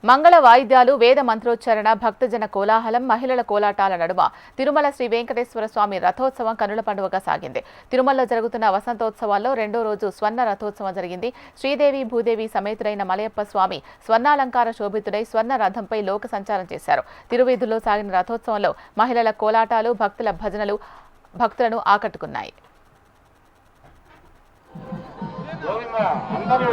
మంగళ వాయిద్యాలు, వేద మంత్రోచ్చారణ, భక్తజన కోలాహలం, మహిళల కోలాటాల నడుమ తిరుమల శ్రీ వెంకటేశ్వర స్వామి రథోత్సవం కన్నుల పండుగగా సాగింది. తిరుమలలో జరుగుతున్న వసంతోత్సవాల్లో రెండో రోజు స్వర్ణ రథోత్సవం జరిగింది. శ్రీదేవి భూదేవి సమేతుడైన మలయప్ప స్వామి స్వర్ణాలంకార శోభితుడై స్వర్ణ రథంపై లోక సంచారం చేశారు. తిరువీధుల్లో సాగిన రథోత్సవంలో మహిళల కోలాటాలు, భక్తుల భజనలు భక్తులను ఆకట్టుకున్నాయి. గోవింద అందరూ